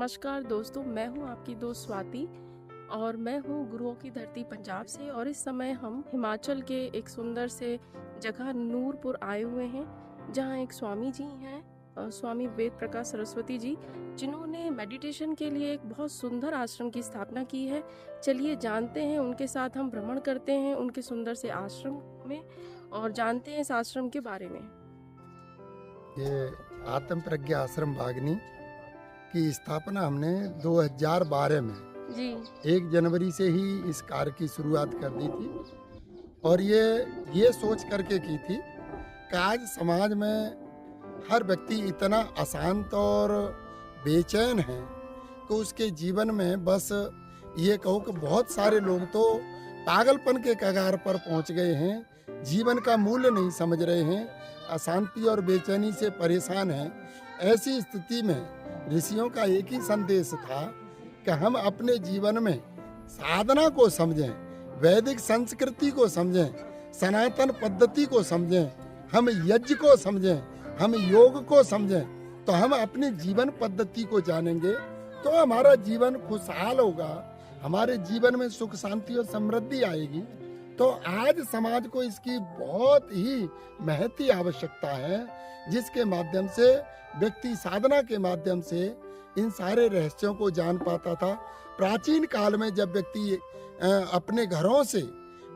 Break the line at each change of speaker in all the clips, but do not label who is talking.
नमस्कार दोस्तों, मैं हूं आपकी दोस्त स्वाति और मैं हूं गुरुओं की धरती पंजाब से। और इस समय हम हिमाचल के एक सुंदर से जगह नूरपुर आए हुए हैं, जहां एक स्वामी जी हैं, स्वामी वेद प्रकाश सरस्वती जी, जिन्होंने मेडिटेशन के लिए एक बहुत सुंदर आश्रम की स्थापना की है। चलिए जानते हैं, उनके साथ हम भ्रमण करते हैं उनके सुंदर से आश्रम में और जानते हैं इस आश्रम के बारे में।
ये आत्म प्रज्ञा आश्रम बागनी की स्थापना हमने 2012 में
जी
1 जनवरी से ही इस कार्य की शुरुआत कर दी थी। और ये सोच करके की थी कि आज समाज में हर व्यक्ति इतना अशांत और बेचैन है कि उसके जीवन में बस ये कहो कि बहुत सारे लोग तो पागलपन के कगार पर पहुंच गए हैं, जीवन का मूल्य नहीं समझ रहे हैं, अशांति और बेचैनी से परेशान हैं। ऐसी स्थिति में ऋषियों का एक ही संदेश था कि हम अपने जीवन में साधना को समझें, वैदिक संस्कृति को समझें, सनातन पद्धति को समझें, हम यज्ञ को समझें, हम योग को समझें, तो हम अपनी जीवन पद्धति को जानेंगे तो हमारा जीवन खुशहाल होगा, हमारे जीवन में सुख शांति और समृद्धि आएगी। तो आज समाज को इसकी बहुत ही महती आवश्यकता है, जिसके माध्यम से व्यक्ति साधना के माध्यम से इन सारे रहस्यों को जान पाता था। प्राचीन काल में जब व्यक्ति अपने घरों से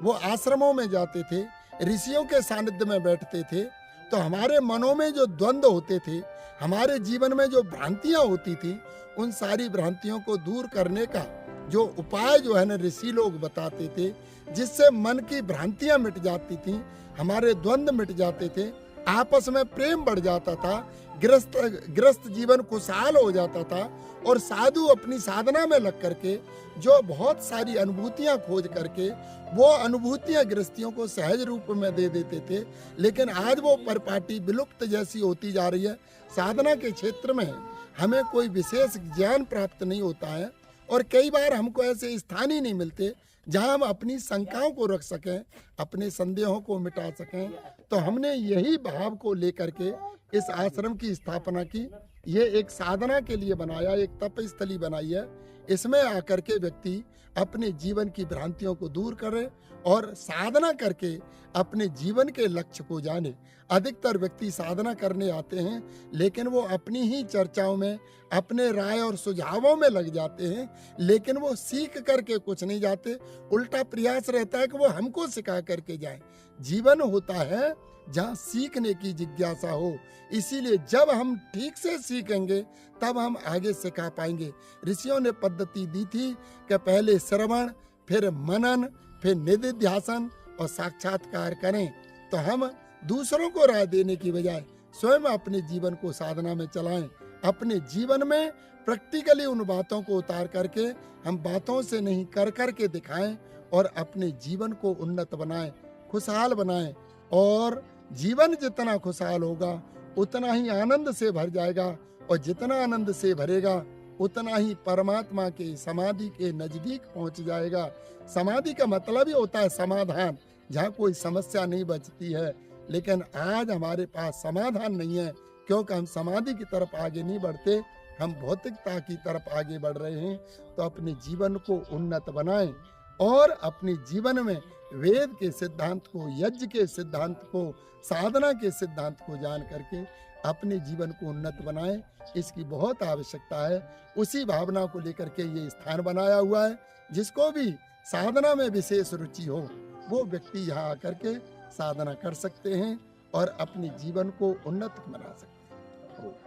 वो आश्रमों में जाते थे, ऋषियों के सानिध्य में बैठते थे, तो हमारे मनों में जो द्वंद्व होते थे, हमारे जीवन में जो भ्रांतियां होती थी, उन सारी भ्रांतियों को दूर करने का जो उपाय जो है ना ऋषि लोग बताते थे, जिससे मन की भ्रांतियां मिट जाती थी, हमारे द्वंद्व मिट जाते थे, आपस में प्रेम बढ़ जाता था, ग्रस्त जीवन खुशहाल हो जाता था। और साधु अपनी साधना में लग करके जो बहुत सारी अनुभूतियां खोज करके वो अनुभूतियां गृहस्थियों को सहज रूप में दे देते थे। लेकिन आज वो परिपाटी विलुप्त जैसी होती जा रही है। साधना के क्षेत्र में हमें कोई विशेष ज्ञान प्राप्त नहीं होता है और कई बार हमको ऐसे स्थान ही नहीं मिलते जहां हम अपनी शंकाओं को रख सकें, अपने संदेहों को मिटा सकें। तो हमने यही भाव को लेकर के इस आश्रम की स्थापना की। ये एक साधना के लिए बनाया, एक तपस्थली बनाई है। इसमें आकर के व्यक्ति अपने जीवन की भ्रांतियों को दूर करे और साधना करके अपने जीवन के लक्ष्य को जाने। अधिकतर व्यक्ति साधना करने आते हैं, लेकिन वो अपनी ही चर्चाओं में, अपने राय और सुझावों में लग जाते हैं, लेकिन वो सीख करके कुछ नहीं जाते। उल्टा प्रयास रहता है कि वो हमको सिखा करके जाए। जीवन होता है जहाँ सीखने की जिज्ञासा हो। इसीलिए जब हम ठीक से सीखेंगे तब हम आगे सिखा पाएंगे। ऋषियों ने पद्धति दी थी कि पहले श्रवण, फिर मनन, फिर निधिध्यासन और साक्षात्कार करें। तो हम दूसरों को राय देने की बजाय स्वयं अपने जीवन को साधना में चलाएं। अपने जीवन में प्रैक्टिकली उन बातों को उतार करके हम बातों से नहीं कर करके दिखाएं और अपने जीवन को उन्नत बनाएं, खुशहाल बनाएं। और जीवन जितना खुशहाल होगा उतना ही आनंद से भर जाएगा, और जितना आनंद से भरेगा उतना ही परमात्मा के समाधि के नजदीक पहुंच जाएगा। समाधि का मतलब ही होता है समाधान, जहाँ कोई समस्या नहीं बचती है। लेकिन आज हमारे पास समाधान नहीं है, क्योंकि हम समाधि की तरफ आगे नहीं बढ़ते, हम भौतिकता की तरफ आगे बढ़ रहे हैं। तो अपने जीवन को उन्नत बनाएं और अपने जीवन में वेद के सिद्धांत को, यज्ञ के सिद्धांत को, साधना के सिद्धांत को जान करके अपने जीवन को उन्नत बनाएं। इसकी बहुत आवश्यकता है। उसी भावना को लेकर के ये स्थान बनाया हुआ है। जिसको भी साधना में विशेष रुचि हो वो व्यक्ति यहाँ आकर के साधना कर सकते हैं और अपने जीवन को उन्नत बना सकते हैं।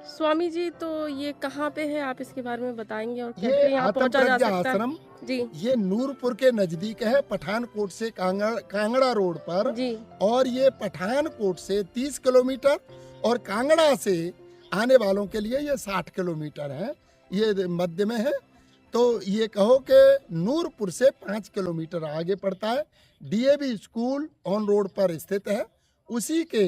स्वामी जी, तो ये कहाँ पे है, आप इसके बारे में बताएंगे और
ये
कैसे यहाँ
आत्म
पहुँचा जा
प्रज्ञा
सकता है?
आश्रम
जी
ये नूरपुर के नजदीक है, पठानकोट से कांगड़ा रोड पर।
जी
और ये पठानकोट से 30 किलोमीटर और कांगड़ा से आने वालों के लिए ये 60 किलोमीटर है, ये मध्य में है। तो ये कहो कि नूरपुर से 5 किलोमीटर आगे पड़ता है। डीएवी स्कूल ऑन रोड पर स्थित है। उसी के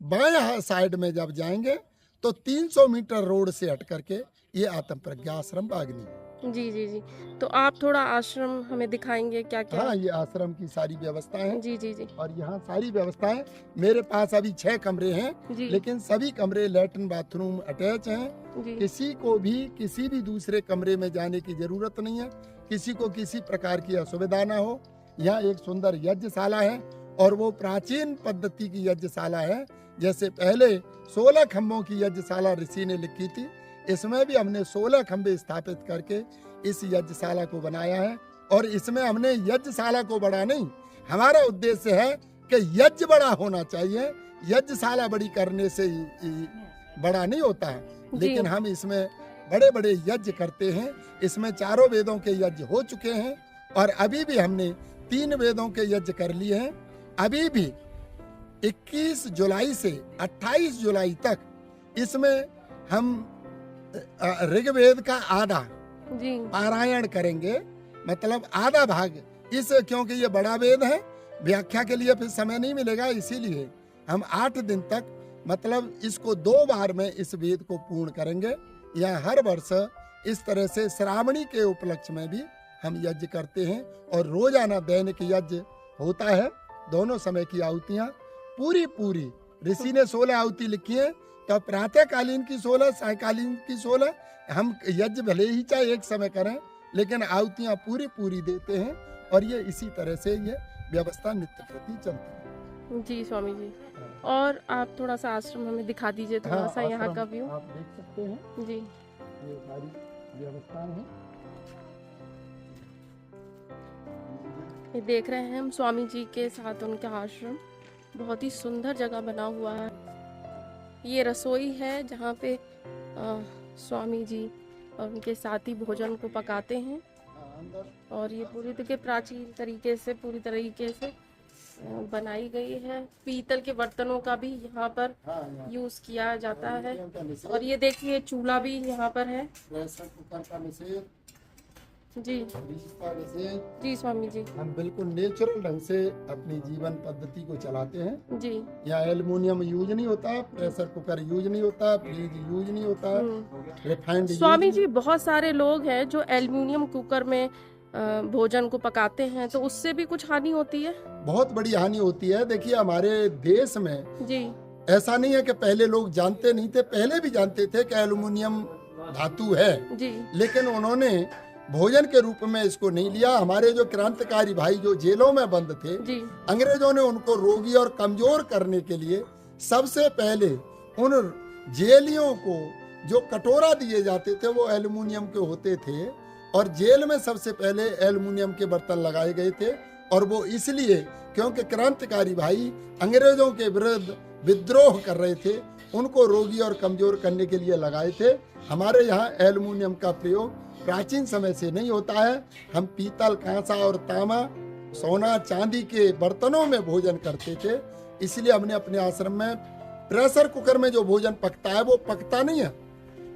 बाएं साइड में जब जाएंगे तो 300 मीटर रोड से हट करके ये आत्म प्रज्ञा आश्रम बागनी।
जी जी जी तो आप थोड़ा आश्रम हमें दिखाएंगे क्या क्या?
हाँ, ये आश्रम की सारी व्यवस्थाएं हैं।
जी जी जी
और यहाँ सारी व्यवस्थाएं, मेरे पास अभी 6 कमरे हैं,
जी
लेकिन सभी कमरे लैट्रिन बाथरूम अटैच हैं
जी
किसी को भी किसी भी दूसरे कमरे में जाने की जरूरत नहीं है, किसी को किसी प्रकार की असुविधा ना हो। यहाँ एक सुंदर यज्ञशाला है और वो प्राचीन पद्धति की यज्ञशाला है। जैसे पहले 16 खंभों की यज्ञशाला ऋषि ने लिखी थी, इसमें भी हमने 16 खंभे स्थापित करके इस यज्ञशाला को बनाया है। और इसमें हमने यज्ञशाला को बड़ा नहीं, हमारा उद्देश्य है कि यज्ञ बड़ा होना चाहिए। यज्ञशाला बड़ी करने से बड़ा नहीं होता है, लेकिन हम इसमें बड़े बड़े यज्ञ करते हैं। इसमें 4 वेदों के यज्ञ हो चुके हैं और अभी भी हमने 3 वेदों के यज्ञ कर लिए हैं। अभी भी 21 जुलाई से 28 जुलाई तक इसमें हम ऋग्वेद का आधा
जी
पारायण करेंगे, मतलब आधा भाग इस, क्योंकि ये बड़ा वेद है, व्याख्या के लिए फिर समय नहीं मिलेगा, इसीलिए हम 8 दिन तक मतलब इसको 2 बार में इस वेद को पूर्ण करेंगे। या हर वर्ष इस तरह से श्रावणी के उपलक्ष्य में भी हम यज्ञ करते हैं और रोजाना दैनिक यज्ञ होता है। दोनों समय की आहुतियाँ पूरी ऋषि ने 16 आहुति लिखी है, तो प्रातःकालीन की 16, सायकालीन की 16। हम यज्ञ भले ही चाहे एक समय करें, लेकिन आहुतियाँ पूरी देते हैं और ये इसी तरह से ये व्यवस्था नित्य प्रति चलती है।
जी स्वामी जी, और आप थोड़ा सा आश्रम हमें दिखा दीजिए, थोड़ा सा यहाँ का व्यू।
आप देख सकते हैं
जी,
ये सारी व्यवस्थाएं हैं।
ये देख रहे हैं हम स्वामी जी के साथ उनका आश्रम, बहुत ही सुंदर जगह बना हुआ है। ये रसोई है जहाँ पे स्वामी जी और उनके साथी भोजन को पकाते हैं और ये पूरी तरीके प्राचीन तरीके से पूरी तरीके से बनाई गई है। पीतल के बर्तनों का भी यहाँ पर यूज किया जाता है। और ये देखिए चूल्हा भी यहाँ पर है। जी जी स्वामी जी,
हम बिल्कुल नेचुरल ढंग से अपनी जीवन पद्धति को चलाते हैं।
जी,
यहाँ एल्युमिनियम यूज नहीं होता, प्रेशर कुकर यूज नहीं होता, फ्रिज यूज नहीं होता, रिफाइंड।
स्वामी जी बहुत सारे लोग हैं जो एल्युमिनियम कुकर में भोजन को पकाते हैं, तो उससे भी कुछ हानि होती है?
बहुत बड़ी हानि होती है। देखिए हमारे देश में
जी
ऐसा नहीं है कि पहले लोग जानते नहीं थे, पहले भी जानते थे कि एल्युमिनियम धातु है
जी,
लेकिन उन्होंने भोजन के रूप में इसको नहीं लिया। हमारे जो क्रांतिकारी भाई जो जेलों में बंद थे
जी,
अंग्रेजों ने उनको रोगी और कमजोर करने के लिए सबसे पहले उन जेलियों को जो कटोरा दिए जाते थे वो एल्युमिनियम के होते थे और जेल में सबसे पहले एल्युमिनियम के बर्तन लगाए गए थे। और वो इसलिए क्योंकि क्रांतिकारी भाई अंग्रेजों के विरुद्ध विद्रोह कर रहे थे, उनको रोगी और कमजोर करने के लिए लगाए थे। हमारे यहाँ एल्युमिनियम का प्रयोग प्राचीन समय से नहीं होता है। हम पीतल, कांसा और तांबा, सोना, चांदी के बर्तनों में भोजन करते थे। इसलिए हमने अपने आश्रम में प्रेशर कुकर में जो भोजन पकता है वो पकता नहीं है,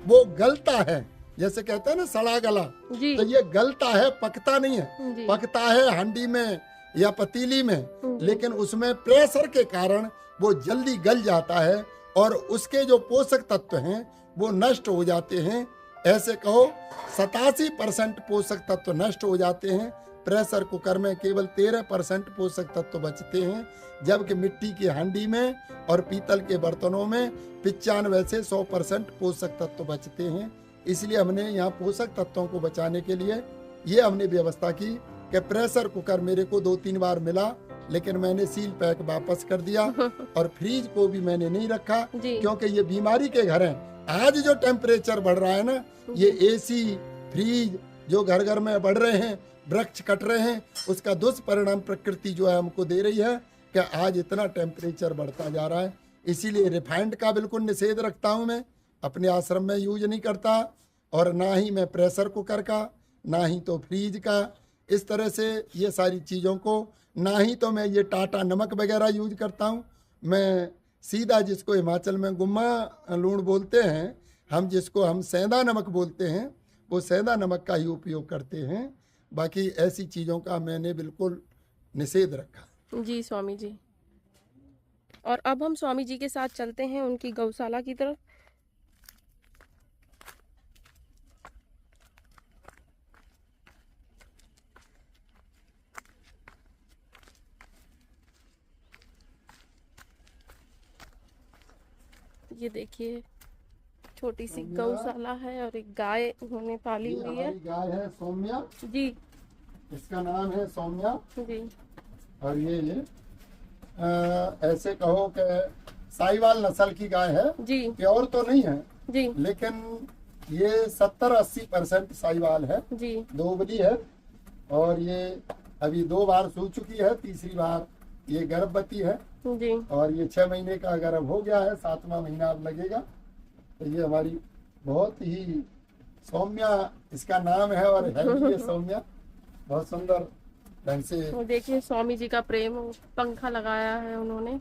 वो गलता है। जैसे कहते हैं ना सड़ा गला, तो ये गलता है, पकता नहीं है। पकता है हांडी में या पतीली में, लेकिन उसमें प्रेशर के कारण वो जल्दी गल जाता है और उसके जो पोषक तत्व हैं वो नष्ट हो जाते हैं। ऐसे कहो 87% पोषक तत्व नष्ट हो जाते हैं। प्रेशर कुकर में केवल 13% पोषक तत्व बचते हैं, जबकि मिट्टी की हांडी में और पीतल के बर्तनों में 95 से 100% पोषक तत्व बचते हैं। इसलिए हमने यहाँ पोषक तत्वों को बचाने के लिए ये हमने व्यवस्था की कि प्रेशर कुकर मेरे को 2-3 बार मिला, लेकिन मैंने सील पैक वापस कर दिया और फ्रीज को भी मैंने नहीं रखा, क्योंकि ये बीमारी के घर हैं। आज जो टेम्परेचर बढ़ रहा है ना, ये एसी, फ्रीज जो घर घर में बढ़ रहे हैं, वृक्ष कट रहे हैं, उसका दुष्परिणाम प्रकृति जो है हमको दे रही है कि आज इतना टेम्परेचर बढ़ता जा रहा है। इसीलिए रिफाइंड का बिल्कुल निषेध रखता हूँ, मैं अपने आश्रम में यूज नहीं करता, और ना ही मैं प्रेशर कुकर का, ना ही तो फ्रीज का, इस तरह से ये सारी चीज़ों को, ना ही तो मैं ये टाटा नमक वगैरह यूज करता हूँ। मैं सीधा जिसको हिमाचल में गुम्मा लूण बोलते हैं, हम जिसको हम सेंधा नमक बोलते हैं, वो सेंधा नमक का ही उपयोग करते हैं। बाकी ऐसी चीज़ों का मैंने बिल्कुल निषेध रखा।
जी स्वामी जी। और अब हम स्वामी जी के साथ चलते हैं उनकी गौशाला की तरफ। ये देखिए छोटी सी
सौम्या।
गौशाला है और एक गाय उन्होंने पाली
ये
हुई है।
हमारी गाय है सौम्या,
जी
इसका नाम है सौम्या।
जी
और ये ऐसे कहो कि साहिवाल नस्ल की गाय है,
जी
प्योर तो नहीं है
जी
लेकिन ये 70-80% साहिवाल है,
जी
दोबली है। और ये अभी 2 बार सू चुकी है, तीसरी बार ये गर्भवती है।
जी
और ये 6 महीने का गर्भ हो गया है, 7वां महीना अब लगेगा। तो ये हमारी बहुत ही सौम्या इसका नाम है और है भी ये सौम्या, बहुत सुंदर ढंग से।
वो देखिए स्वामी जी का प्रेम, पंखा लगाया है उन्होंने।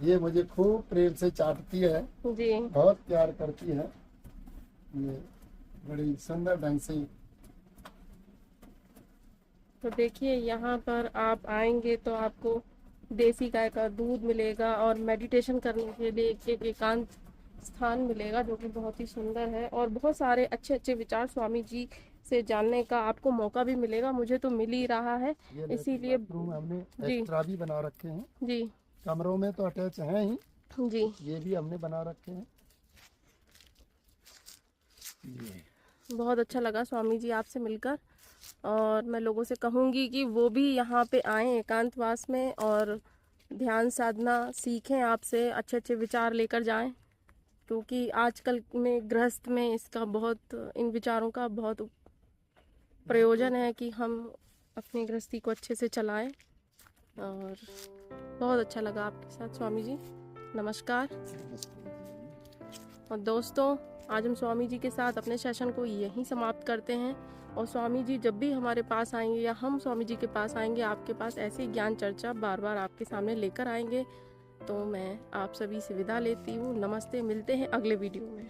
ये मुझे खूब प्रेम से चाटती है,
जी
बहुत प्यार करती है, ये बड़ी सुंदर ढंग से।
तो देखिए यहाँ पर आप आएंगे तो आपको देसी गाय का दूध मिलेगा और मेडिटेशन करने के लिए एक एकांत स्थान मिलेगा जो कि बहुत ही सुंदर है। और बहुत सारे अच्छे अच्छे विचार स्वामी जी से जानने का आपको मौका भी मिलेगा, मुझे तो मिल ही रहा है।
ये
इसीलिए
बाथरूम हमने
जी
एक्स्ट्रा भी बना रखे हैं,
जी
कमरों में तो अटैच हैं ही,
जी
ये भी हमने बना रखे हैं।
बहुत अच्छा लगा स्वामी जी आपसे मिलकर। और मैं लोगों से कहूँगी कि वो भी यहाँ पे आएँ एकांतवास में और ध्यान साधना सीखें, आपसे अच्छे अच्छे विचार लेकर जाएं, क्योंकि आजकल में गृहस्थ में इसका बहुत, इन विचारों का बहुत प्रयोजन है कि हम अपनी गृहस्थी को अच्छे से चलाएं। और बहुत अच्छा लगा आपके साथ स्वामी जी, नमस्कार। और दोस्तों, आज हम स्वामी जी के साथ अपने सेशन को यहीं समाप्त करते हैं। और स्वामी जी जब भी हमारे पास आएंगे या हम स्वामी जी के पास आएंगे, आपके पास ऐसी ज्ञान चर्चा बार बार आपके सामने लेकर आएंगे। तो मैं आप सभी से विदा लेती हूँ, नमस्ते, मिलते हैं अगले वीडियो में।